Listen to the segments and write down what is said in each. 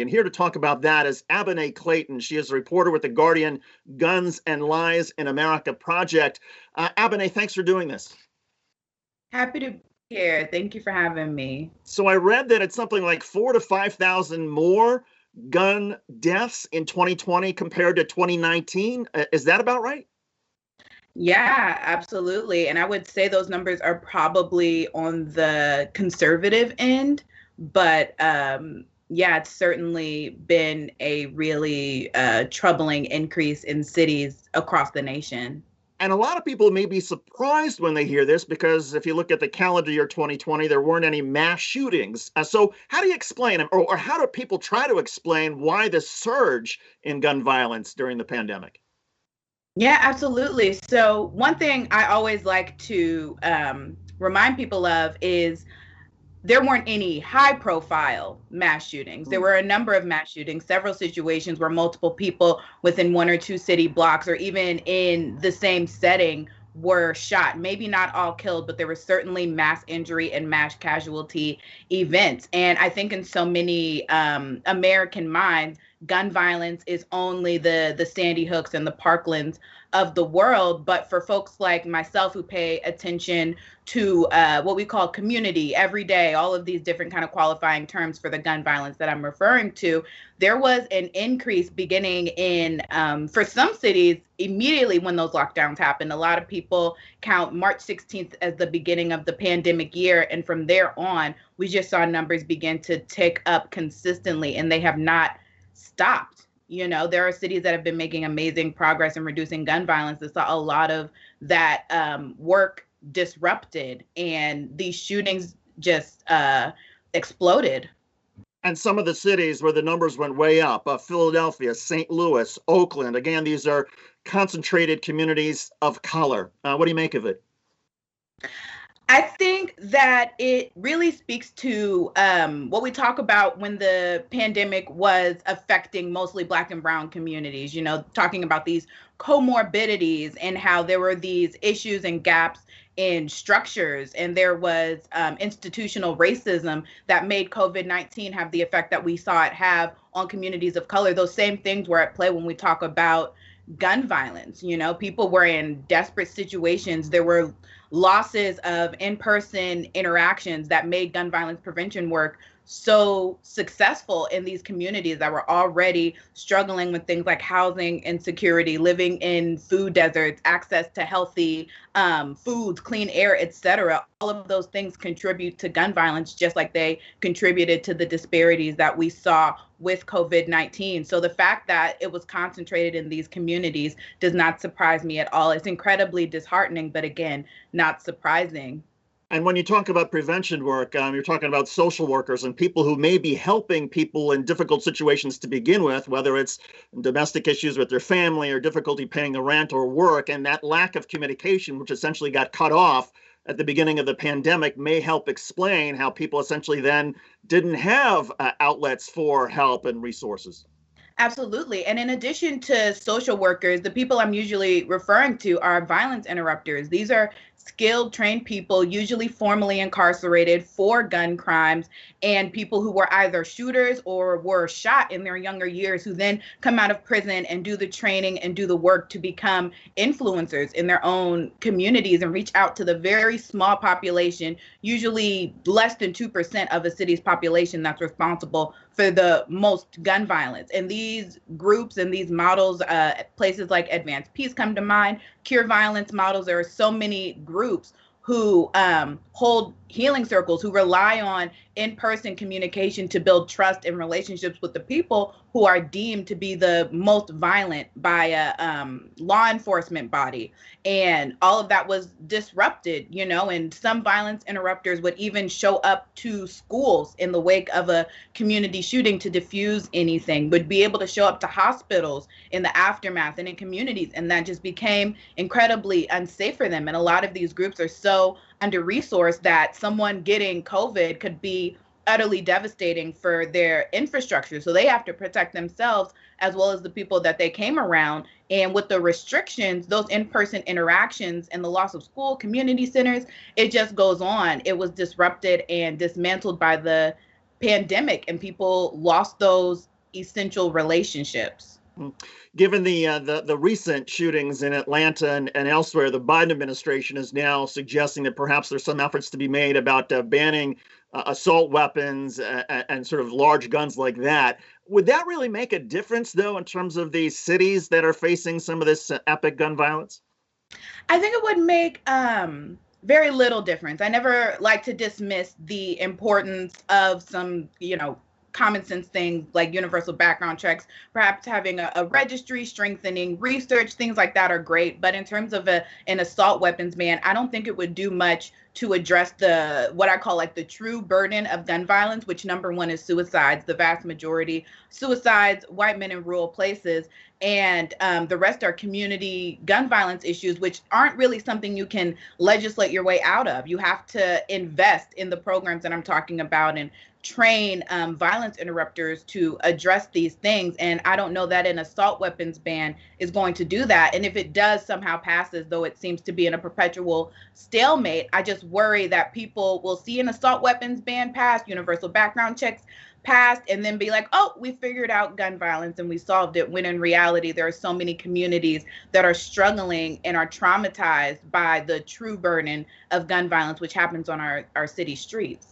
And here to talk about that is Abinay Clayton. She is a reporter with the Guardian Guns and Lies in America Project. Abinay, thanks for doing this. Happy to be here. Thank you for having me. So I read that it's something like 4,000 to 5,000 more gun deaths in 2020 compared to 2019. Is that about right? Yeah, absolutely. And I would say those numbers are probably on the conservative end, but yeah, it's certainly been a really troubling increase in cities across the nation. And a lot of people may be surprised when they hear this because if you look at the calendar year 2020, there weren't any mass shootings. So how do you explain, or how do people try to explain why the surge in gun violence during the pandemic? Yeah, absolutely. So one thing I always like to remind people of is there weren't any high profile mass shootings. There were a number of mass shootings, several situations where multiple people within one or two city blocks or even in the same setting were shot. Maybe not all killed, but there were certainly mass injury and mass casualty events. And I think in so many American minds, gun violence is only the Sandy Hooks and the Parklands of the world. But for folks like myself who pay attention to what we call community every day, all of these different kind of qualifying terms for the gun violence that I'm referring to, there was an increase beginning in, for some cities, immediately when those lockdowns happened. A lot of people count March 16th as the beginning of the pandemic year. And from there on, we just saw numbers begin to tick up consistently, and they have not stopped. You know, there are cities that have been making amazing progress in reducing gun violence that saw a lot of that work disrupted, and these shootings just exploded. And some of the cities where the numbers went way up, Philadelphia, St. Louis, Oakland, again, these are concentrated communities of color. What do you make of it? I think that it really speaks to what we talk about when the pandemic was affecting mostly Black and Brown communities, you know, talking about these comorbidities and how there were these issues and gaps in structures, and there was institutional racism that made COVID-19 have the effect that we saw it have on communities of color. Those same things were at play when we talk about gun violence. You know, people were in desperate situations. There were losses of in-person interactions that made gun violence prevention work so successful in these communities that were already struggling with things like housing insecurity, living in food deserts, access to healthy foods, clean air, etc. All of those things contribute to gun violence, just like they contributed to the disparities that we saw with COVID-19. So the fact that it was concentrated in these communities does not surprise me at all. It's incredibly disheartening, but again, not surprising. And when you talk about prevention work, you're talking about social workers and people who may be helping people in difficult situations to begin with, whether it's domestic issues with their family or difficulty paying the rent or work. And that lack of communication, which essentially got cut off at the beginning of the pandemic, may help explain how people essentially then didn't have outlets for help and resources. Absolutely. And in addition to social workers, the people I'm usually referring to are violence interrupters. These are skilled, trained people, usually formally incarcerated for gun crimes, and people who were either shooters or were shot in their younger years, who then come out of prison and do the training and do the work to become influencers in their own communities and reach out to the very small population, usually less than 2% of a city's population, that's responsible for the most gun violence. And these groups and these models, places like Advanced Peace come to mind, Cure Violence models. There are so many groups who hold healing circles, who rely on in-person communication to build trust and relationships with the people who are deemed to be the most violent by a law enforcement body. And all of that was disrupted, you know, and some violence interrupters would even show up to schools in the wake of a community shooting to diffuse anything, would be able to show up to hospitals in the aftermath and in communities. And that just became incredibly unsafe for them. And a lot of these groups are so under-resourced that someone getting COVID could be utterly devastating for their infrastructure. So they have to protect themselves as well as the people that they came around. And with the restrictions, those in-person interactions and the loss of school, community centers, it just goes on. It was disrupted and dismantled by the pandemic, and people lost those essential relationships. Given the recent shootings in Atlanta and elsewhere, the Biden administration is now suggesting that perhaps there's some efforts to be made about banning assault weapons and sort of large guns like that. Would that really make a difference, though, in terms of these cities that are facing some of this epic gun violence? I think it would make very little difference. I never like to dismiss the importance of some, common sense things like universal background checks, perhaps having a registry, strengthening research, things like that are great. But in terms of an assault weapons ban, I don't think it would do much to address what I call like the true burden of gun violence, which number one is suicides, the vast majority suicides, white men in rural places. And the rest are community gun violence issues, which aren't really something you can legislate your way out of. You have to invest in the programs that I'm talking about and train violence interrupters to address these things. And I don't know that an assault weapons ban is going to do that. And if it does somehow passes, though it seems to be in a perpetual stalemate, I just worry that people will see an assault weapons ban pass, universal background checks passed, and then be like, oh, we figured out gun violence and we solved it, when in reality there are so many communities that are struggling and are traumatized by the true burden of gun violence, which happens on our city streets.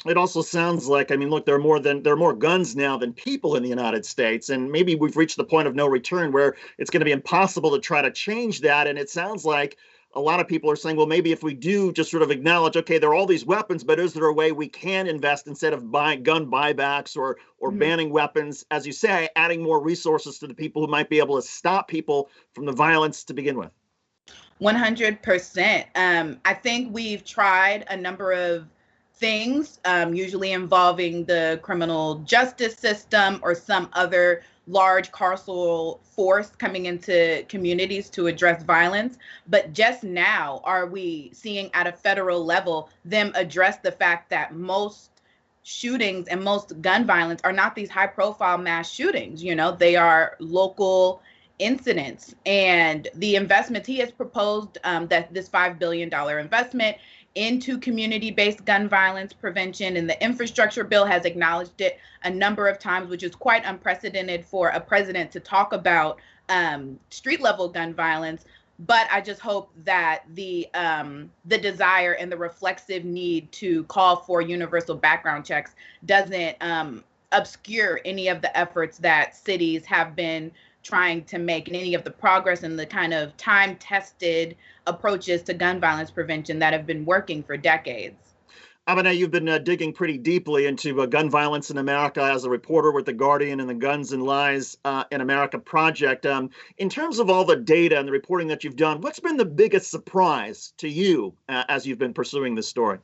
It also sounds like, I mean, look, there are more guns now than people in the United States, and maybe we've reached the point of no return where it's going to be impossible to try to change that. And it sounds like a lot of people are saying, well, maybe if we do just sort of acknowledge, okay, there are all these weapons, but is there a way we can invest instead of buying gun buybacks or banning weapons, as you say, adding more resources to the people who might be able to stop people from the violence to begin with? 100%. I think we've tried a number of things, usually involving the criminal justice system or some other large carceral force coming into communities to address violence. But just now are we seeing at a federal level them address the fact that most shootings and most gun violence are not these high profile mass shootings. They are local incidents. And the investments he has proposed, that this $5 billion investment into community-based gun violence prevention, and the infrastructure bill has acknowledged it a number of times, which is quite unprecedented for a president to talk about street-level gun violence. But I just hope that the desire and the reflexive need to call for universal background checks doesn't obscure any of the efforts that cities have been trying to make, and any of the progress and the kind of time-tested approaches to gun violence prevention that have been working for decades. Abinay, you've been digging pretty deeply into gun violence in America as a reporter with The Guardian and the Guns and Lies in America project. In terms of all the data and the reporting that you've done, what's been the biggest surprise to you as you've been pursuing this story?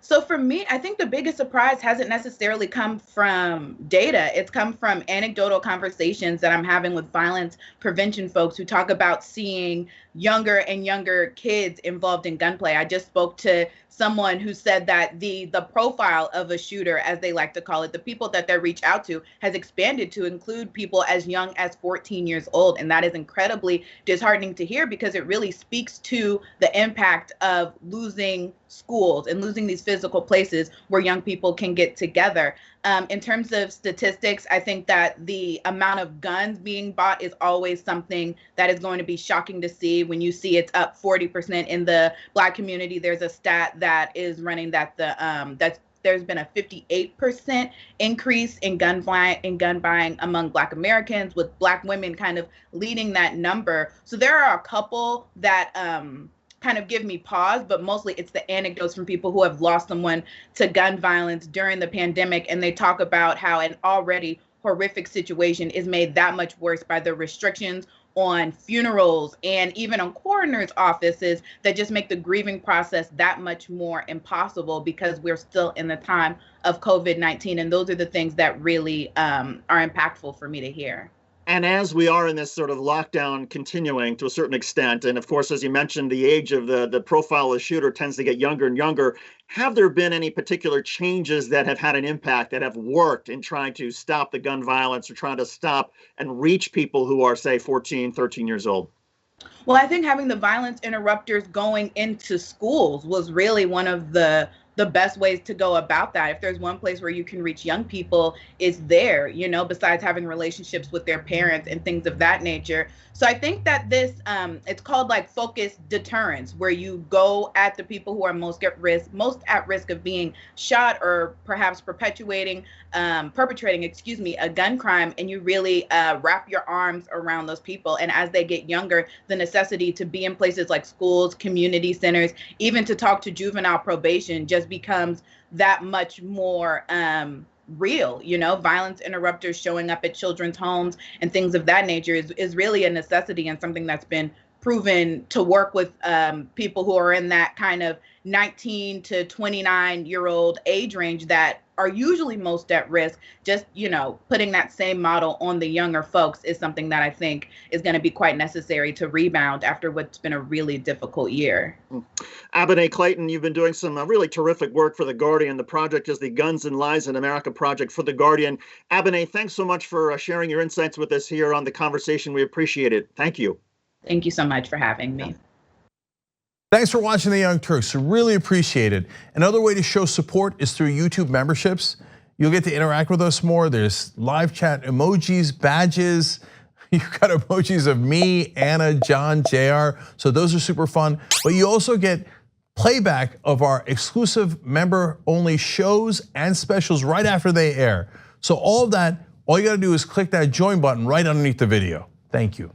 So for me, I think the biggest surprise hasn't necessarily come from data. It's come from anecdotal conversations that I'm having with violence prevention folks who talk about seeing younger and younger kids involved in gunplay. I just spoke to someone who said that the profile of a shooter, as they like to call it, the people that they reach out to, has expanded to include people as young as 14 years old. And that is incredibly disheartening to hear, because it really speaks to the impact of losing schools and losing these physical places where young people can get together. In terms of statistics, I think that the amount of guns being bought is always something that is going to be shocking to see. When you see it's up 40% in the Black community, there's a stat that is running that there's been a 58% increase in gun buying among Black Americans, with Black women kind of leading that number. So there are a couple that kind of give me pause, but mostly it's the anecdotes from people who have lost someone to gun violence during the pandemic. And they talk about how an already horrific situation is made that much worse by the restrictions on funerals and even on coroners' offices that just make the grieving process that much more impossible, because we're still in the time of COVID-19. And those are the things that really are impactful for me to hear. And as we are in this sort of lockdown continuing to a certain extent, and of course, as you mentioned, the age of the profile of the shooter tends to get younger and younger, have there been any particular changes that have had an impact, that have worked in trying to stop the gun violence or trying to stop and reach people who are, say, 14, 13 years old? Well, I think having the violence interrupters going into schools was really one of the the best ways to go about that. If there's one place where you can reach young people, it's there, you know, besides having relationships with their parents and things of that nature. So I think that this, it's called like focused deterrence, where you go at the people who are most at risk of being shot or perhaps perpetrating, a gun crime, and you really wrap your arms around those people. And as they get younger, the necessity to be in places like schools, community centers, even to talk to juvenile probation just becomes that much more real. You know, violence interrupters showing up at children's homes and things of that nature is really a necessity, and something that's been proven to work with people who are in that kind of 19 to 29-year-old age range that are usually most at risk. Just, you know, putting that same model on the younger folks is something that I think is going to be quite necessary to rebound after what's been a really difficult year. Abinay Clayton, you've been doing some really terrific work for The Guardian. The project is the Guns and Lies in America project for The Guardian. Abinay, thanks so much for sharing your insights with us here on The Conversation. We appreciate it. Thank you. Thank you so much for having me. Thanks for watching The Young Turks. Really appreciate it. Another way to show support is through YouTube memberships. You'll get to interact with us more. There's live chat emojis, badges. You've got emojis of me, Anna, John, JR. So those are super fun. But you also get playback of our exclusive member-only shows and specials right after they air. So all of that, all you gotta do is click that join button right underneath the video. Thank you.